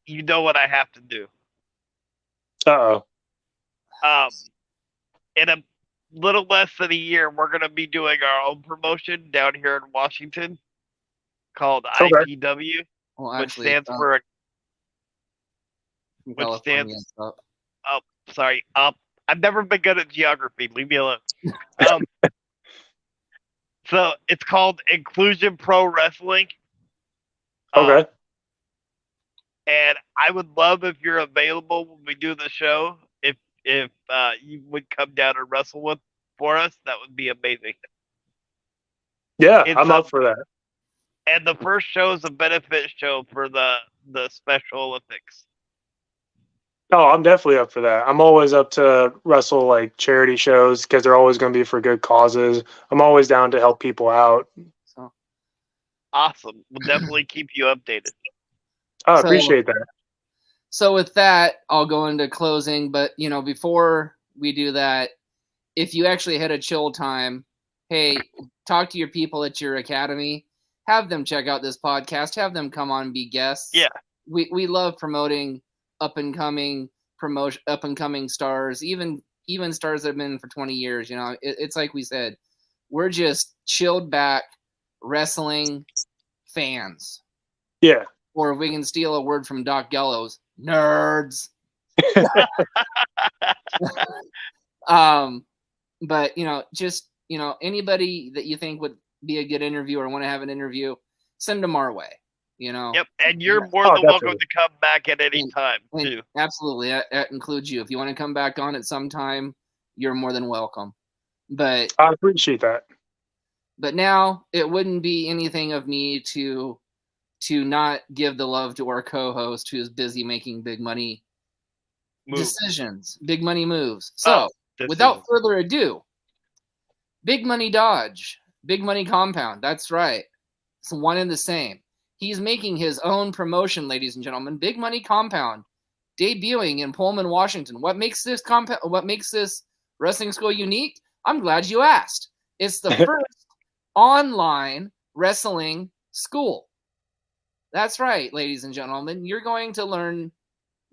you know what I have to do. Uh-oh. In a little less than a year, we're going to be doing our own promotion down here in Washington called IPW, which stands for... sorry. I've never been good at geography. Leave me alone. So it's called Inclusion Pro Wrestling. Okay. And I would love if you're available when we do the show. If you would come down and wrestle for us, that would be amazing. Yeah, I'm up for that. And the first show is a benefit show for the Special Olympics. Oh, I'm definitely up for that. I'm always up to wrestle like charity shows because they're always going to be for good causes. I'm always down to help people out. So awesome. We'll definitely keep you updated. I appreciate that. So with that, I'll go into closing. But, before we do that, if you actually had a chill time, hey, talk to your people at your academy. Have them check out this podcast. Have them come on and be guests. Yeah. We love promoting up and coming stars, even stars that have been for 20 years. It's like we said, we're just chilled back wrestling fans. Yeah. Or if we can steal a word from Doc Gallows, nerds. But just anybody that you think would be a good interview or want to have an interview, send them our way. You know. Yep, and you're Yeah. more than welcome definitely. to come back at any time And too. absolutely, that includes you. If you want to come back on at some time, you're more than welcome. But I appreciate that. now it wouldn't be anything of me to not give the love to our co-host who is busy making big money decisions, big money moves. So, without further ado, Big Money Dodge, Big Money Compound. That's right. It's one and the same. He's making his own promotion, ladies and gentlemen. Big Money Compound, debuting in Pullman, Washington. What makes this wrestling school unique? I'm glad you asked. It's the first online wrestling school. That's right, ladies and gentlemen. You're going to learn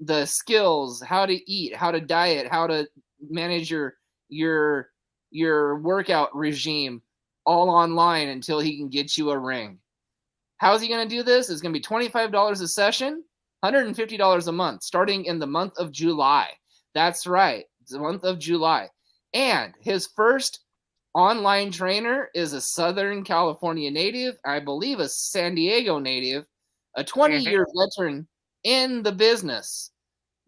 the skills, how to eat, how to diet, how to manage your workout regime all online until he can get you a ring. How's he going to do this? It's going to be $25 a session, $150 a month, starting in the month of July. That's right. It's the month of July. And his first online trainer is a Southern California native, I believe a San Diego native, a 20-year veteran in the business.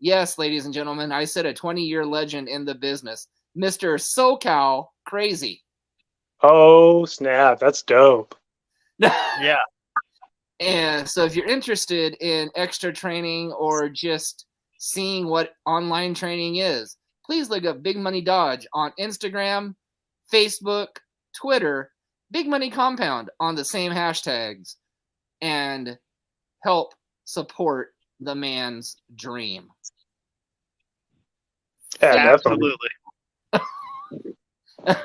Yes, ladies and gentlemen, I said a 20-year legend in the business. Mr. SoCal Crazy. Oh, snap. That's dope. Yeah. And so if you're interested in extra training or just seeing what online training is, please look up Big Money Dodge on Instagram, Facebook, Twitter, Big Money Compound on the same hashtags, and help support the man's dream. Yeah, Absolutely.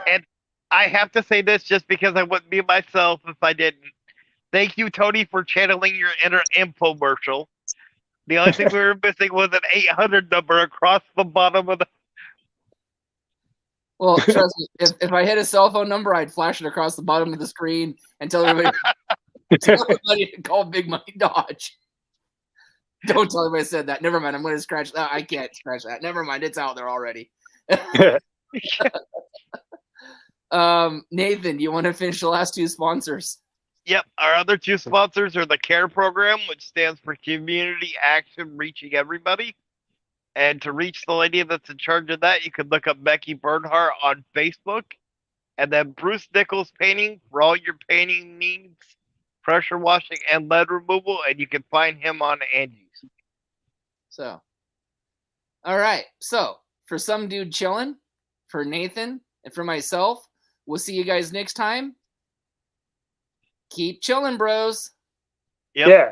And I have to say this just because I wouldn't be myself if I didn't. Thank you, Tony, for channeling your inner infomercial. The only thing we were missing was an 800 number across the bottom of the. Well, trust me, if I hit a cell phone number, I'd flash it across the bottom of the screen and tell everybody, to call Big Money Dodge. Don't tell anybody I said that. Never mind. I'm going to scratch that. I can't scratch that. Never mind. It's out there already. Nathan, do you want to finish the last two sponsors? Yep. Our other two sponsors are the CARE program, which stands for Community Action Reaching Everybody. And to reach the lady that's in charge of that, you can look up Becky Bernhardt on Facebook. And then Bruce Nichols Painting for all your painting needs, pressure washing, and lead removal. And you can find him on Angie's. So, all right. So, for some dude chilling, for Nathan, and for myself, we'll see you guys next time. Keep chilling, bros. Yep. Yeah.